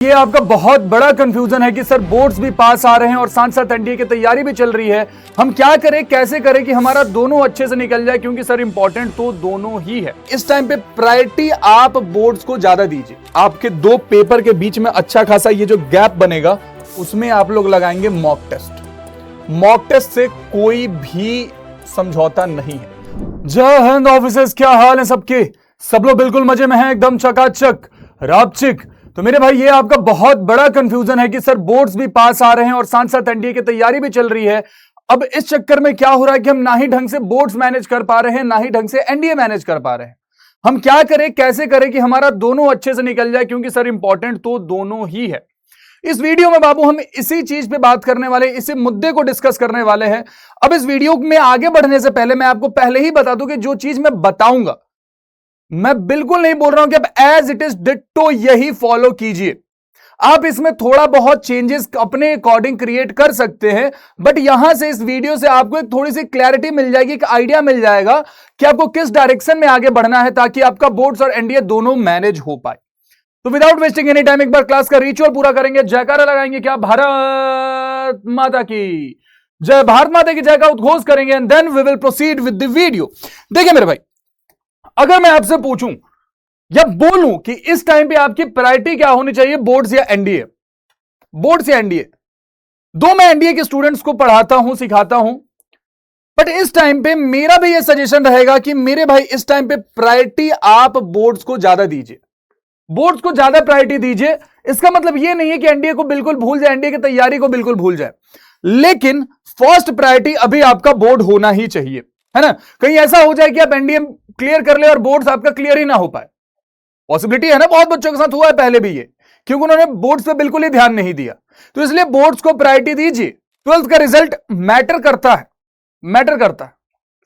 ये आपका बहुत बड़ा कंफ्यूजन है कि सर बोर्ड्स भी पास आ रहे हैं और साथ साथ एनडीए की तैयारी भी चल रही है। हम क्या करें, कैसे करें कि हमारा दोनों अच्छे से निकल जाए, क्योंकि सर इंपॉर्टेंट तो दोनों ही है। इस टाइम पे प्रायोरिटी आप बोर्ड्स को ज्यादा दीजिए। आपके दो पेपर के बीच में अच्छा खासा ये जो गैप बनेगा उसमें आप लोग लगाएंगे मॉक टेस्ट। मॉक टेस्ट से कोई भी समझौता नहीं है। जय हिंद ऑफिसर्स, क्या हाल है सबके? सब लोग बिल्कुल मजे में हैं, एकदम चकाचक रापचिक। तो मेरे भाई, ये आपका बहुत बड़ा कंफ्यूजन है कि सर बोर्ड्स भी पास आ रहे हैं और साथ साथ एनडीए की तैयारी भी चल रही है। अब इस चक्कर में क्या हो रहा है कि हम ना ही ढंग से बोर्ड्स मैनेज कर पा रहे हैं, ना ही ढंग से एनडीए मैनेज कर पा रहे हैं। हम क्या करें, कैसे करें कि हमारा दोनों अच्छे से निकल जाए, क्योंकि सर इंपॉर्टेंट तो दोनों ही है। इस वीडियो में बाबू हम इसी चीज पे बात करने वाले, इसी मुद्दे को डिस्कस करने वाले हैं। अब इस वीडियो में आगे बढ़ने से पहले मैं आपको पहले ही बता दूं कि जो चीज मैं बताऊंगा, मैं बिल्कुल नहीं बोल रहा हूं कि अब एज इट इज डिट्टो यही फॉलो कीजिए। आप इसमें थोड़ा बहुत चेंजेस अपने अकॉर्डिंग क्रिएट कर सकते हैं, बट यहां से इस वीडियो से आपको एक थोड़ी सी क्लैरिटी मिल जाएगी, एक आइडिया मिल जाएगा कि आपको किस डायरेक्शन में आगे बढ़ना है, ताकि आपका बोर्ड्स और एनडीए दोनों मैनेज हो पाए। तो विदाउट वेस्टिंग एनी टाइम एक बार क्लास का रिचुअल पूरा करेंगे। जयकारा लगाएंगे क्या? भारत माता की जय, भारत माता की जय का उद्घोष करेंगे and then we will proceed with the video. देखिए मेरे भाई, अगर मैं आपसे पूछूं या बोलूं कि इस टाइम पे आपकी प्रायोरिटी क्या होनी चाहिए, बोर्ड्स या एनडीए? बोर्ड्स या एनडीए? दो मैं एनडीए के स्टूडेंट्स को पढ़ाता हूं, सिखाता हूं, बट इस टाइम पे मेरा भी यह सजेशन रहेगा कि मेरे भाई इस टाइम पे प्रायोरिटी आप बोर्ड्स को ज्यादा दीजिए। बोर्ड्स को ज्यादा प्रायोरिटी दीजिए। इसका मतलब यह नहीं है कि एनडीए को बिल्कुल भूल जाए, एनडीए की तैयारी को बिल्कुल भूल जाए, लेकिन फर्स्ट प्रायोरिटी अभी आपका बोर्ड होना ही चाहिए, है ना। कहीं ऐसा हो जाए कि आप एनडीए क्लियर कर ले और बोर्ड्स आपका क्लियर ही ना हो पाए। पॉसिबिलिटी है ना, बहुत बच्चों के साथ हुआ है पहले भी ये, क्योंकि उन्होंने बोर्ड्स पे बिल्कुल ही ध्यान नहीं दिया। तो इसलिए बोर्ड्स को प्रायोरिटी दीजिए। 12th का रिजल्ट मैटर करता है, मैटर करता है,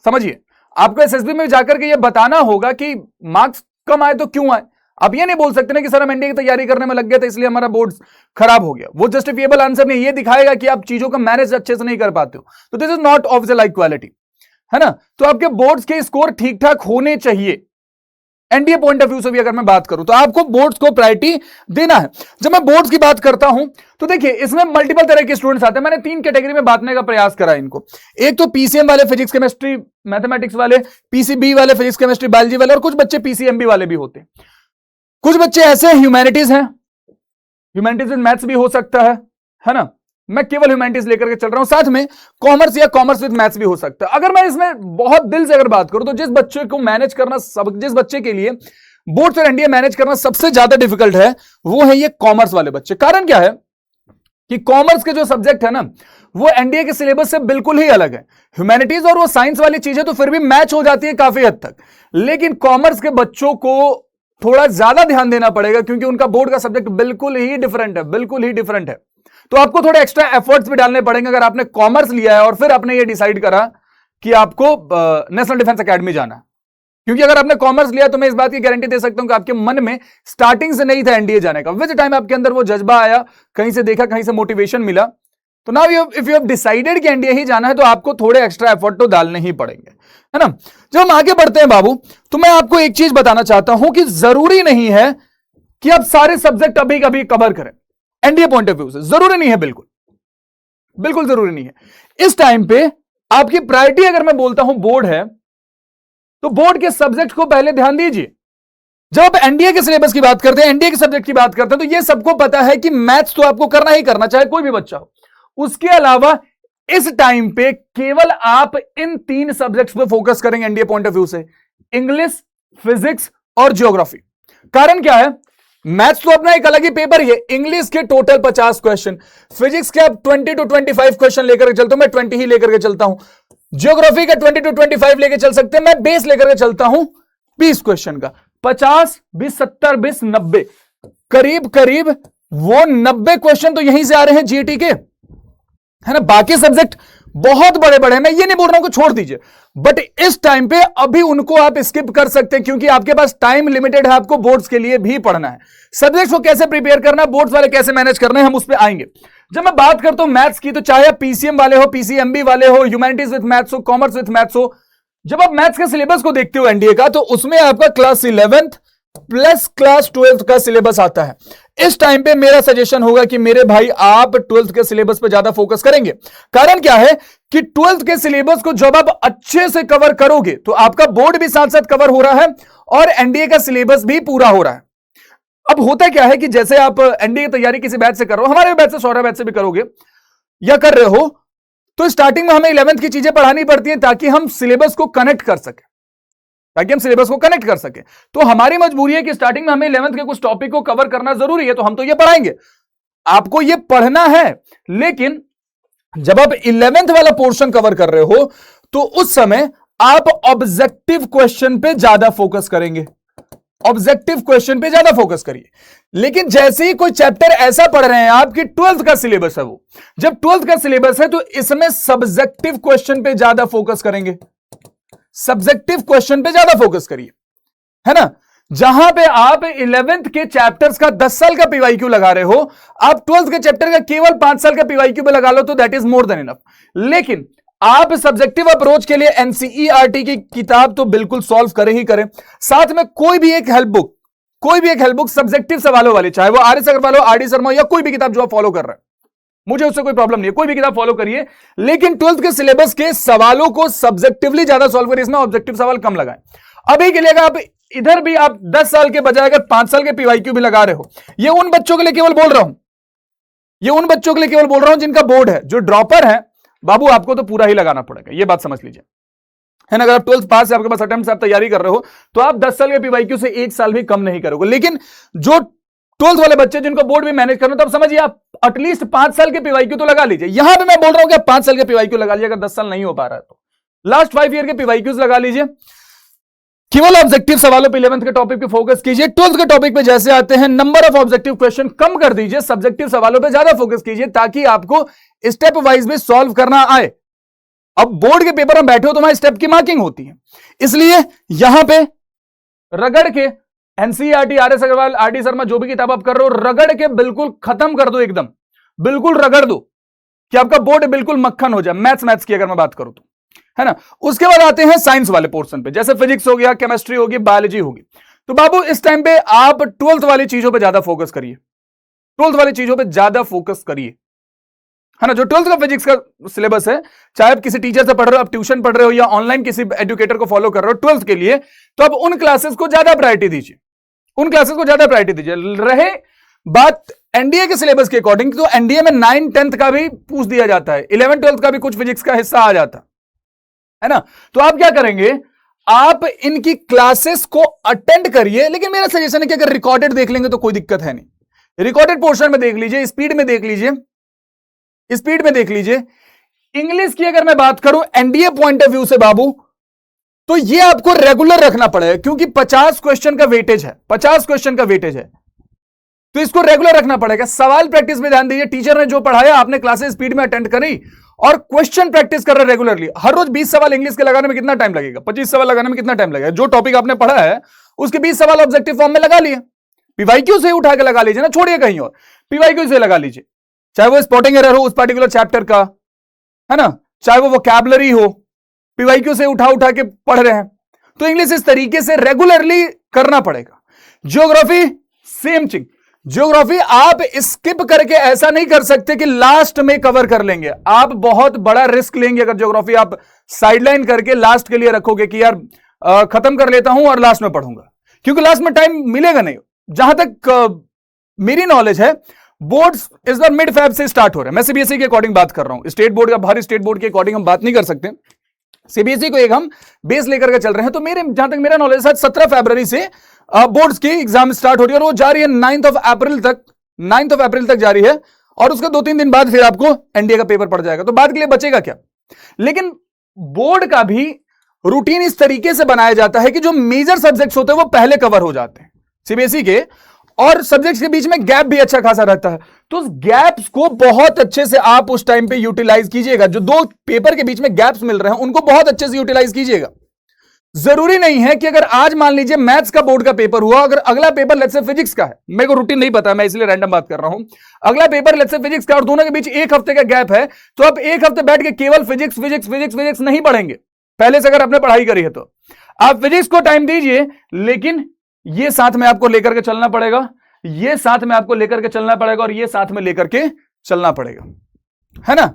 समझिए। आपको एसएसबी में जाकर के ये बताना होगा कि मार्क्स कम आए तो क्यों आए। आप ये नहीं बोल सकते ना कि सर हम एनडीए की तैयारी करने में लग गए थे इसलिए हमारा बोर्ड्स खराब हो गया। वो जस्टिफिएबल आंसर नहीं, ये दिखाएगा कि आप चीजों का मैनेज अच्छे से नहीं कर पाते हो। तो this is not of the equality, है ना। तो आपके बोर्ड्स के स्कोर ठीक ठाक होने चाहिए। एनडीए पॉइंट ऑफ व्यू से भी अगर मैं बात करूं तो आपको बोर्ड्स को प्रायोरिटी देना है। जब मैं बोर्ड्स की बात करता हूं तो देखिए, इसमें मल्टीपल तरह के स्टूडेंट्स आते हैं। मैंने 3 कैटेगरी में बांटने का प्रयास करा इनको। एक तो पीसीएम वाले, फिजिक्स केमिस्ट्री मैथमेटिक्स वाले, पीसीबी वाले, फिजिक्स केमिस्ट्री बायोलॉजी वाले, और कुछ बच्चे पीसीएमबी वाले भी होते हैं। कुछ बच्चे ऐसे ह्यूमैनिटीज हैं, ह्यूमैनिटीज विद मैथ्स भी हो सकता है ना। मैं केवल ह्यूमैनिटीज लेकर के चल रहा हूं, साथ में कॉमर्स या कॉमर्स विद मैथ्स भी हो सकता है। अगर मैं इसमें बहुत दिल से अगर बात करूं तो जिस बच्चे को मैनेज करना, जिस बच्चे के लिए बोर्ड्स और एनडीए मैनेज करना सबसे ज्यादा डिफिकल्ट है, वो है ये कॉमर्स वाले बच्चे। कारण क्या है कि कॉमर्स के जो सब्जेक्ट है ना, वो एनडीए के सिलेबस से बिल्कुल ही अलग है। ह्यूमैनिटीज और वो साइंस वाली चीजें तो फिर भी मैच हो जाती है काफी हद तक, लेकिन कॉमर्स के बच्चों को थोड़ा ज्यादा ध्यान देना पड़ेगा, क्योंकि उनका बोर्ड का सब्जेक्ट बिल्कुल ही डिफरेंट है, बिल्कुल ही डिफरेंट है। तो आपको थोड़े एक्स्ट्रा एफर्ट्स भी डालने पड़ेंगे अगर आपने कॉमर्स लिया है और फिर आपने ये डिसाइड करा कि आपको नेशनल डिफेंस एकेडमी जाना है। क्योंकि अगर आपने कॉमर्स लिया तो मैं इस बात की गारंटी दे सकता हूं कि आपके मन में स्टार्टिंग से नहीं था एनडीए जाने का। विद टाइम आपके अंदर वो जज्बा आया, कहीं से देखा, कहीं से मोटिवेशन मिला, तो now if you have decided कि एनडीए ही जाना है तो आपको थोड़े एक्स्ट्रा एफर्ट तो डालने ही पड़ेंगे, है ना। जब हम आगे बढ़ते हैं बाबू, तो मैं आपको एक चीज बताना चाहता हूं कि जरूरी नहीं है कि आप सारे सब्जेक्ट अभी कभी कवर करें। एनडीए पॉइंट ऑफ व्यू से जरूरी नहीं है, बिल्कुल बिल्कुल जरूरी नहीं है। इस टाइम पे आपकी प्रायोरिटी अगर मैं बोलता हूं बोर्ड है, तो बोर्ड के सब्जेक्ट को पहले ध्यान दीजिए। जब आप एनडीए के सिलेबस की बात करते हैं, एनडीए के सब्जेक्ट की बात करते हैं, तो यह सबको पता है कि मैथ्स तो आपको करना ही करना, चाहे कोई भी बच्चा हो। उसके अलावा इस टाइम पे केवल आप इन 3 सब्जेक्ट्स पे फोकस करेंगे एनडीए पॉइंट ऑफ व्यू से, इंग्लिश, फिजिक्स और ज्योग्राफी। कारण क्या है, मैथ्स तो अपना एक अलग ही पेपर ही है। इंग्लिश के टोटल 50 क्वेश्चन, फिजिक्स के आप 20 to 25 क्वेश्चन लेकर के चलता हूं, मैं 20 ही लेकर के चलता हूं। ज्योग्राफी का 20 to 25 लेकर चल सकते हैं, मैं बेस लेकर के चलता हूं 20 क्वेश्चन का। 50, 20, 70, 20, 90, करीब करीब वो 90 क्वेश्चन तो यहीं से आ रहे हैं जीएटी के, है ना। बाकी सब्जेक्ट बहुत बड़े बड़े हैं, मैं ये नहीं बोल रहा हूं कि छोड़ दीजिए, बट इस टाइम पे अभी उनको आप स्किप कर सकते हैं, क्योंकि आपके पास टाइम लिमिटेड है। आपको बोर्ड्स के लिए भी पढ़ना है। सब्जेक्ट्स को कैसे प्रिपेयर करना है, बोर्ड्स वाले कैसे मैनेज करना है, हम उस पर आएंगे। जब मैं बात करता हूं मैथ्स की, तो चाहे आप पीसीएम वाले हो, पीसीएमबी वाले हो, ह्यूमैनिटीज विद मैथ्स हो, कॉमर्स विद मैथ्स हो, जब आप मैथ्स के सिलेबस को देखते हो एनडीए का, तो उसमें आपका class 11th plus class 12th का सिलेबस आता है। इस टाइम पे मेरा सजेशन होगा कि मेरे भाई आप 12th के सिलेबस पे ज्यादा फोकस करेंगे। कारण क्या है कि 12th के सिलेबस को जब आप अच्छे से कवर करोगे तो आपका बोर्ड भी साथ साथ कवर हो रहा है और एनडीए का सिलेबस भी पूरा हो रहा है। अब होता क्या है कि जैसे आप एनडीए की तैयारी किसी बैच से कर रहे हो, हमारे बैच से सौरभ बैच से भी करोगे या कर रहे हो, तो स्टार्टिंग में हमें 11th की चीजें पढ़ानी पड़ती हैं ताकि हम सिलेबस को कनेक्ट कर सके, तो हमारी मजबूरी है कि स्टार्टिंग में हमें 11th के कुछ टॉपिक को कवर करना जरूरी है, तो हम तो ये पढ़ाएंगे, आपको ये पढ़ना है। लेकिन जब आप 11th वाला पोर्शन कवर कर रहे हो तो उस समय आप ऑब्जेक्टिव क्वेश्चन पे ज्यादा फोकस करेंगे, ऑब्जेक्टिव क्वेश्चन पे ज्यादा फोकस करिए। लेकिन जैसे ही कोई चैप्टर ऐसा पढ़ रहे हैं आपकी 12th का सिलेबस है, वो जब 12th का सिलेबस है तो इसमें सब्जेक्टिव क्वेश्चन पे ज्यादा फोकस करेंगे, सब्जेक्टिव क्वेश्चन पे ज्यादा फोकस करिए, है ना। जहां पे आप 11th के चैप्टर्स का 10 साल का पीवाईक्यू लगा रहे हो, आप 12th के चैप्टर का केवल 5 साल का पीवाईक्यू पे लगा लो तो that is more than enough. लेकिन आप सब्जेक्टिव अप्रोच के लिए एनसीईआरटी की किताब तो बिल्कुल सॉल्व करें ही करें, साथ में कोई भी एक हेल्प बुक सब्जेक्टिव सवालों वाली, चाहे वो आर.एस. अग्रवाल हो, आर.डी. शर्मा या कोई भी किताब जो आप फॉलो कर रहे हैं, मुझे उससे कोई प्रॉब्लम नहीं है, कोई भी किताब फॉलो करिए, लेकिन 12th के सिलेबस के सवालों को सब्जेक्टिवली ज्यादा सॉल्व करिए, इसमें ऑब्जेक्टिव सवाल कम लगाएं। अभी के लिए आप इधर भी आप 10 साल के बजाय अगर 5 साल के पीवाईक्यू भी लगा रहे हो, ये उन बच्चों के लिए केवल बोल रहा हूं जिनका बोर्ड है, जो ड्रॉपर है बाबू आपको तो पूरा ही लगाना पड़ेगा, ये बात समझ लीजिए, है ना। अगर आप 12th पास है, आपके पास अटेम्प्ट से आप तैयारी कर रहे हो, तो आप 10 साल के पीवाईक्यू से 1 साल भी कम नहीं करोगे। लेकिन जो 12th वाले बच्चे जिनको बोर्ड भी मैनेज करना, तो आप समझिए आप एटलीस्ट 5 साल के पीवाईक्यू तो लगा लीजिए। यहां पे मैं बोल रहा हूं कि आप 5 साल के पीवाईक्यू लगा लीजिए, अगर 10 साल नहीं हो पा रहा है तो लास्ट 5 ईयर के पीवाईक्यूज लगा लीजिए। केवल ऑब्जेक्टिव सवालों पे 11th के टॉपिक पे फोकस कीजिए। 12th के टॉपिक पे जैसे आते हैं, नंबर ऑफ ऑब्जेक्टिव क्वेश्चन कम कर दीजिए, सब्जेक्टिव सवालों पे ज्यादा फोकस कीजिए, ताकि आपको स्टेप वाइज भी सॉल्व करना आए। अब बोर्ड के पेपर में बैठे हो तो वहां स्टेप की मार्किंग होती है, इसलिए यहां पे रगड़ के NCERT, R S. Aggarwal, R D. Sharma, जो भी किताब आप कर रहे हो, रगड़ के बिल्कुल खत्म कर दो, एकदम बिल्कुल रगड़ दो कि आपका बोर्ड बिल्कुल मक्खन हो जाए। मैथ्स की अगर मैं बात करूं तो, है ना। उसके बाद आते हैं साइंस वाले पोर्शन पे, जैसे फिजिक्स हो गया, केमिस्ट्री होगी, बायोलॉजी होगी। तो बाबू इस टाइम पे आप 12th वाली चीजों पे ज्यादा फोकस करिए, 12th वाली चीजों पे ज्यादा फोकस करिए, है ना। जो 12th का फिजिक्स का सिलेबस है, चाहे आप किसी टीचर से पढ़ रहे हो, आप ट्यूशन पढ़ रहे हो या ऑनलाइन किसी एजुकेटर को फॉलो कर रहे हो 12th के लिए, तो आप उन क्लासेस को ज्यादा प्रायोरिटी दीजिए, रहे बात एनडीए के सिलेबस के अकॉर्डिंग, तो एनडीए में 9th 10th का भी पूछ दिया जाता है, 11th 12th का भी कुछ फिजिक्स का हिस्सा आ जाता है ना। तो आप क्या करेंगे, आप इनकी क्लासेस को अटेंड करिए। लेकिन मेरा सजेशन है कि अगर रिकॉर्डेड देख लेंगे तो कोई दिक्कत है नहीं, रिकॉर्डेड पोर्शन में देख लीजिए, स्पीड में देख लीजिए। इंग्लिश की अगर मैं बात करूं एनडीए पॉइंट ऑफ व्यू से बाबू, तो ये आपको रेगुलर रखना पड़ेगा, क्योंकि 50 क्वेश्चन का वेटेज है, तो इसको रेगुलर रखना पड़ेगा। सवाल प्रैक्टिस में ध्यान दीजिए, टीचर ने जो पढ़ाया आपने क्लासेस स्पीड में अटेंड करी और क्वेश्चन प्रैक्टिस कर रहे रेगुलरली। हर रोज 20 सवाल इंग्लिश के लगाने में कितना टाइम लगेगा, 25 सवाल लगाने में कितना टाइम लगेगा। जो टॉपिक आपने पढ़ा है उसके 20 सवाल ऑब्जेक्टिव फॉर्म में लगा लिए, पीवाईक्यू से उठा के लगा लीजिए ना, छोड़िए कहीं और, पीवाईक्यू से लगा लीजिए, चाहे वो स्पॉटिंग एरर हो उस पर्टिकुलर चैप्टर का, है ना, चाहे वो वोकैबुलरी हो, पीवाईक्यू से उठा के पढ़ रहे हैं, तो इंग्लिश इस तरीके से रेगुलरली करना पड़ेगा। ज्योग्राफी सेम थिंग, ज्योग्राफी आप स्किप करके ऐसा नहीं कर सकते कि लास्ट में कवर कर लेंगे, आप बहुत बड़ा रिस्क लेंगे अगर ज्योग्राफी आप साइडलाइन करके लास्ट के लिए रखोगे कि यार खत्म कर लेता हूं और लास्ट में पढ़ूंगा, क्योंकि लास्ट में टाइम मिलेगा नहीं। जहां तक मेरी नॉलेज है, बोर्ड्स इस बार मिड फेब से स्टार्ट हो रहे हैं, मैं सीबीएसई के अकॉर्डिंग बात कर रहा हूं, स्टेट बोर्ड का बाहरी स्टेट बोर्ड के अकॉर्डिंग हम बात नहीं कर सकते, सीबीएसई को एक हम बेस लेकर के चल रहे हैं। तो जहां तक मेरा नॉलेज है 17 फरवरी से बोर्ड्स की एग्जाम स्टार्ट हो रही है और वो जारी है 9th of अप्रैल तक जारी है, और उसके 2-3 दिन बाद फिर आपको एनडीए का पेपर पड़ जाएगा, तो बाद के लिए बचेगा क्या। लेकिन बोर्ड का भी रूटीन इस तरीके से बनाया जाता है कि जो मेजर सब्जेक्ट्स होते हैं वो पहले कवर हो जाते हैं सीबीएसई के, और सब्जेक्ट्स के बीच में गैप भी अच्छा खासा रहता है, तो उस गैप्स को बहुत अच्छे से आप उस टाइम पे यूटिलाइज कीजिएगा। जो 2 पेपर के बीच में गैप्स मिल रहे हैं उनको बहुत अच्छे से यूटिलाइज कीजिएगा। जरूरी नहीं है कि अगर आज मान लीजिए मैथ्स का बोर्ड का पेपर हुआ, अगर अगला पेपर लेट्स से फिजिक्स का है, मेरे को रूटीन नहीं पता, मैं इसलिए रैंडम बात कर रहा हूं, अगला पेपर लेट्स से फिजिक्स का और दोनों के बीच 1 हफ्ते का गैप है, तो आप 1 हफ्ते बैठ के केवल फिजिक्स नहीं पढ़ेंगे। पहले से अगर आपने पढ़ाई करी है तो आप फिजिक्स को टाइम दीजिए, लेकिन ये साथ में आपको लेकर के चलना पड़ेगा, ये साथ में आपको लेकर के चलना पड़ेगा, और ये साथ में लेकर के चलना पड़ेगा, है ना।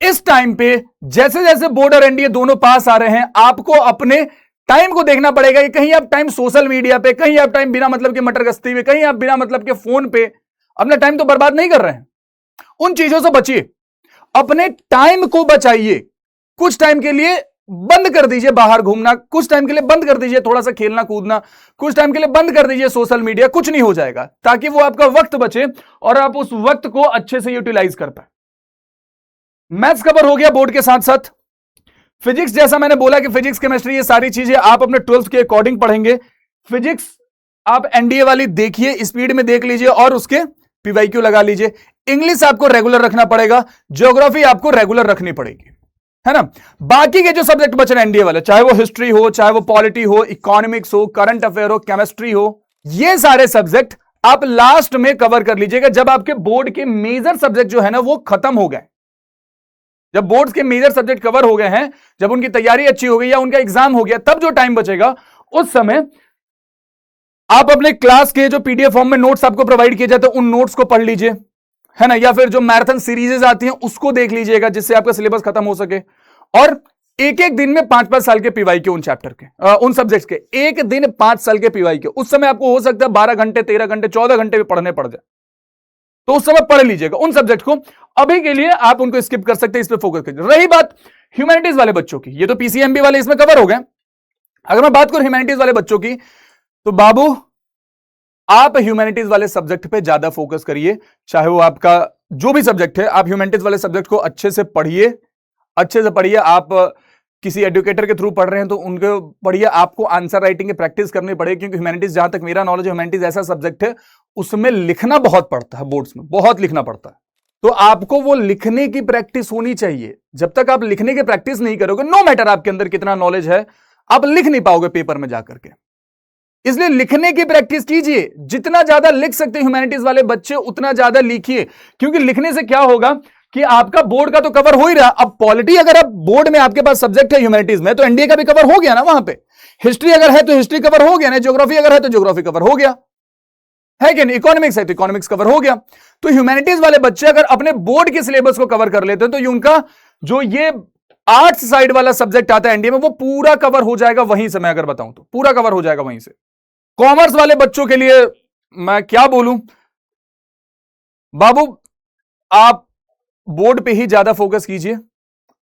इस टाइम पे जैसे जैसे बोर्ड और एनडीए दोनों पास आ रहे हैं, आपको अपने टाइम को देखना पड़ेगा कि कहीं आप टाइम सोशल मीडिया पे, कहीं आप टाइम बिना मतलब के मटर गश्ती में, कहीं आप बिना मतलब के फोन पे अपना टाइम तो बर्बाद नहीं कर रहे हैं। उन चीजों से बचिए, अपने टाइम को बचाइए। कुछ टाइम के लिए बंद कर दीजिए बाहर घूमना, कुछ टाइम के लिए बंद कर दीजिए थोड़ा सा खेलना कूदना, कुछ टाइम के लिए बंद कर दीजिए सोशल मीडिया, कुछ नहीं हो जाएगा, ताकि वो आपका वक्त बचे और आप उस वक्त को अच्छे से यूटिलाइज कर पाए। मैथ्स कवर हो गया बोर्ड के साथ साथ। फिजिक्स, जैसा मैंने बोला कि फिजिक्स केमिस्ट्री ये सारी चीजें आप अपने 12th के अकॉर्डिंग पढ़ेंगे। फिजिक्स आप एनडीए वाली देखिए, स्पीड में देख लीजिए और उसके पीवाईक्यू लगा लीजिए। इंग्लिश आपको रेगुलर रखना पड़ेगा, ज्योग्राफी आपको रेगुलर रखनी पड़ेगी, है ना। बाकी के जो सब्जेक्ट बच रहे हैं एनडीए वाले, चाहे वो हिस्ट्री हो, चाहे वो पॉलिटी हो, इकोनॉमिक्स हो, करंट अफेयर हो, केमिस्ट्री हो, ये सारे सब्जेक्ट आप लास्ट में कवर कर लीजिएगा, जब आपके बोर्ड के मेजर सब्जेक्ट जो है ना वो खत्म हो गए। जब बोर्ड्स के मेजर सब्जेक्ट कवर हो गए हैं, जब उनकी तैयारी अच्छी हो गई या उनका एग्जाम हो गया, तब जो टाइम बचेगा उस समय आप अपने क्लास के जो पीडीएफ फॉर्म में नोट्स आपको प्रोवाइड किए जाते हैं उन नोट्स को पढ़ लीजिए, है ना, या फिर जो मैराथन सीरीजेस आती हैं उसको देख लीजिएगा, जिससे आपका सिलेबस खत्म हो सके। और एक एक दिन में 5-5 साल के पीवाई के उन चैप्टर के उन सब्जेक्ट्स के, एक दिन 5 साल के पीवाई के, उस समय आपको हो सकता है 12 घंटे 13 घंटे 14 घंटे भी पढ़ने पड़ जाए, तो उस समय पढ़ लीजिएगा उन सब्जेक्ट को। अभी के लिए आप उनको स्किप कर सकते हैं, इस पर फोकस कीजिए। रही बात ह्यूमैनिटीज वाले बच्चों की, ये तो पीसीएमबी वाले इसमें कवर हो गए। अगर मैं बात करूं ह्यूमैनिटीज वाले बच्चों की, तो बाबू आप ह्यूमैनिटीज वाले सब्जेक्ट पे ज्यादा फोकस करिए, चाहे वो आपका जो भी सब्जेक्ट है, आप ह्यूमैनिटीज वाले सब्जेक्ट को अच्छे से पढ़िए, अच्छे से पढ़िए। आप किसी एजुकेटर के थ्रू पढ़ रहे हैं तो उनको पढ़िए, आपको आंसर राइटिंग की प्रैक्टिस करनी पड़ेगी, क्योंकि ह्यूमैनिटीज, जहां तक मेरा नॉलेज है, ह्यूमैनिटीज ऐसा सब्जेक्ट है उसमें लिखना बहुत पड़ता है, बोर्ड्स में बहुत लिखना पड़ता है, तो आपको वो लिखने की प्रैक्टिस होनी चाहिए। जब तक आप लिखने की प्रैक्टिस नहीं करोगे, नो मैटर आपके अंदर कितना नॉलेज है, आप लिख नहीं पाओगे पेपर में जाकर के। इसलिए लिखने की प्रैक्टिस कीजिए, जितना ज्यादा लिख सकते हैं ह्यूमैनिटीज वाले बच्चे उतना ज्यादा लिखिए, क्योंकि लिखने से क्या होगा कि आपका बोर्ड का तो कवर हो ही रहा। अब पॉलिटी अगर आप बोर्ड में आपके पास सब्जेक्ट है ह्यूमैनिटीज में, तो एनडीए का भी कवर हो गया ना वहां पे। हिस्ट्री अगर है तो हिस्ट्री कवर हो गया ना, ज्योग्राफी अगर है तो ज्योग्राफी कवर हो गया, है कि नहीं। इकोनॉमिक्स है तो इकोनॉमिक्स कवर हो गया। तो ह्यूमैनिटीज वाले बच्चे अगर अपने बोर्ड के सिलेबस को कवर कर लेते हैं, तो ये उनका जो ये आर्ट्स साइड वाला सब्जेक्ट आता है एनडीए में, वो पूरा कवर हो जाएगा वहीं से। मैं अगर बताऊं तो पूरा कवर हो जाएगा वहीं से। कॉमर्स वाले बच्चों के लिए मैं क्या बोलूं बाबू, आप बोर्ड पे ही ज्यादा फोकस कीजिए,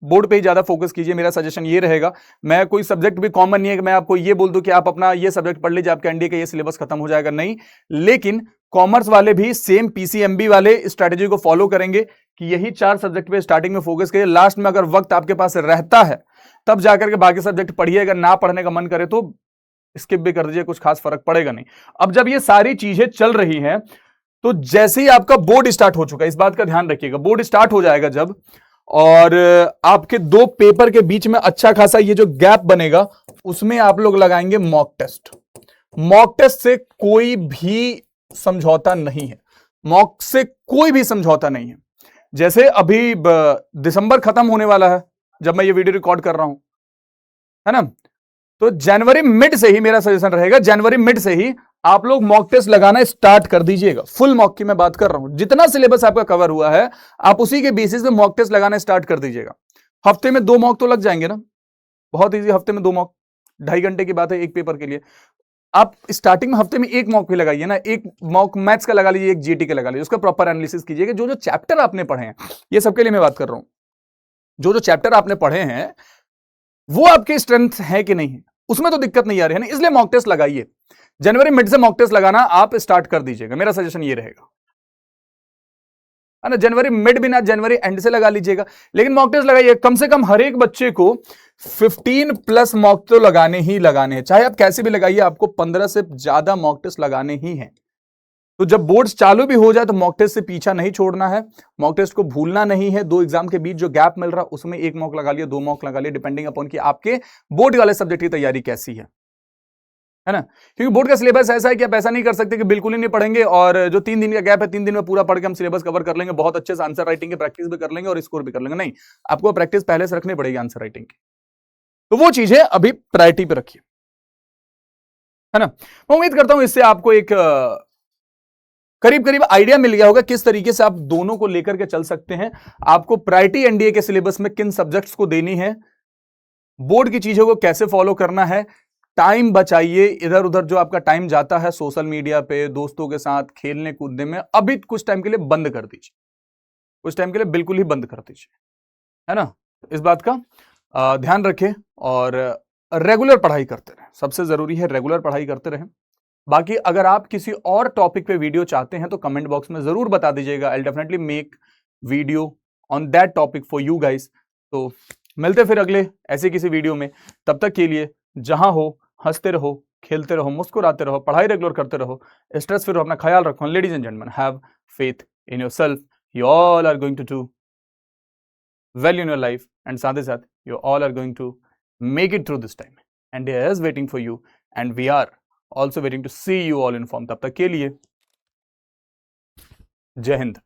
बोर्ड पे ही ज्यादा फोकस कीजिए, मेरा सजेशन ये रहेगा। मैं कोई सब्जेक्ट भी कॉमन नहीं है कि मैं आपको ये बोल दूं कि आप अपना ये सब्जेक्ट पढ़ लीजिए, आपका एनडीए का ये सिलेबस खत्म हो जाएगा, नहीं। लेकिन कॉमर्स वाले भी सेम पीसीएमबी वाले स्ट्रेटेजी को फॉलो करेंगे कि यही 4 सब्जेक्ट पे स्टार्टिंग में फोकस करिए। लास्ट में अगर वक्त आपके पास रहता है तब जाकर के बाकी सब्जेक्ट पढ़िए, अगर ना पढ़ने का मन करे तो स्किप भी कर दीजिए, कुछ खास फर्क पड़ेगा नहीं। अब जब ये सारी चीजें चल रही हैं, तो जैसे ही आपका बोर्ड स्टार्ट हो चुका है, इस बात का ध्यान रखिएगा, बोर्ड स्टार्ट हो जाएगा जब, और आपके 2 पेपर के बीच में अच्छा खासा ये जो गैप बनेगा, उसमें आप लोग लगाएंगे मॉक टेस्ट। मॉक टेस्ट से कोई भी समझौता नहीं है, मॉक से कोई भी समझौता नहीं है। जैसे अभी दिसंबर खत्म होने वाला है जब मैं ये वीडियो रिकॉर्ड कर रहा हूं, है ना, तो जनवरी मिड से ही मेरा सजेशन रहेगा, जनवरी मिड से ही आप लोग मॉक टेस्ट लगाना स्टार्ट कर दीजिएगा। फुल मॉक की मैं बात कर रहा हूं, जितना सिलेबस आपका कवर हुआ है आप उसी के बेसिस पे मॉक टेस्ट लगाना स्टार्ट कर दीजिएगा। हफ्ते में 2 मॉक तो लग जाएंगे ना, बहुत इजी, हफ्ते में 2 मॉक, 2.5 घंटे की बात है एक पेपर के लिए। आप स्टार्टिंग में हफ्ते में 1 मॉक भी लगाइए ना, 1 मॉक मैथ्स का लगा लीजिए, 1 जीटी का लगा लीजिए, उसका प्रॉपर एनालिसिस कीजिएगा। जो जो चैप्टर आपने पढ़े हैं, ये सबके लिए मैं बात कर रहा हूं, जो जो चैप्टर आपने पढ़े हैं वो आपके स्ट्रेंथ है कि नहीं है, उसमें तो दिक्कत नहीं आ रही है ना, इसलिए मॉक टेस्ट लगाइए। जनवरी मिड से मॉक टेस्ट लगाना आप स्टार्ट कर दीजिएगा, मेरा सजेशन ये रहेगा, है ना। जनवरी मिड भी ना, जनवरी एंड से लगा लीजिएगा, लेकिन मॉक टेस्ट लगाइए। कम से कम हर एक बच्चे को 15+ मॉक तो लगाने ही लगाने हैं, चाहे आप कैसे भी लगाइए, आपको 15 से ज्यादा मॉक टेस्ट लगाने ही हैं। तो जब बोर्ड्स चालू भी हो जाए तो मॉक टेस्ट से पीछा नहीं छोड़ना है, मॉक टेस्ट को भूलना नहीं है। 2 एग्जाम के बीच जो गैप मिल रहा उसमें 1 मॉक लगा लिया, 2 मॉक लगा लिया, डिपेंडिंग अपॉन कि आपके बोर्ड वाले सब्जेक्ट की तैयारी कैसी है ना। क्योंकि बोर्ड का सिलेबस ऐसा है कि आप ऐसा नहीं कर सकते कि बिल्कुल ही नहीं पढ़ेंगे और जो 3 दिन का गैप है 3 दिन में पूरा पढ़ के हम सिलेबस कवर कर लेंगे, बहुत अच्छे से आंसर राइटिंग की प्रैक्टिस भी कर लेंगे और स्कोर भी कर लेंगे। नहीं, आपको प्रैक्टिस पहले से रखनी पड़ेगी आंसर राइटिंग की, तो वो चीजें अभी प्रायोरिटी पे रखिए। है ना। मैं उम्मीद करता हूं इससे आपको एक करीब करीब आइडिया मिल गया होगा किस तरीके से आप दोनों को लेकर के चल सकते हैं, आपको प्रायोरिटी एनडीए के सिलेबस में किन सब्जेक्ट्स को देनी है, बोर्ड की चीजों को कैसे फॉलो करना है। टाइम बचाइए, इधर उधर जो आपका टाइम जाता है सोशल मीडिया पे दोस्तों के साथ खेलने कूदने में, अभी कुछ टाइम के लिए बंद कर दीजिए, कुछ टाइम के लिए बिल्कुल ही बंद कर दीजिए, है ना। इस बात का ध्यान रखें और रेगुलर पढ़ाई करते रहें, सबसे जरूरी है रेगुलर पढ़ाई करते रहें। बाकी अगर आप किसी और टॉपिक पे वीडियो चाहते हैं तो कमेंट बॉक्स में जरूर बता दीजिएगा, I definitely make video on that topic for you guys. तो मिलते फिर अगले ऐसे किसी वीडियो में, तब तक के लिए जहां हो हंसते रहो, खेलते रहो, मुस्कुराते रहो, पढ़ाई रेगुलर करते रहो, स्ट्रेस फ्री रहो, अपना ख्याल रखो। Ladies and gentleman, have faith in yourself, you all are going to do well in your life and साथ ही साथ you all are going to make it through this time, and India is waiting for you and we are also waiting to see you all in form. तब तक के लिए जय हिंद।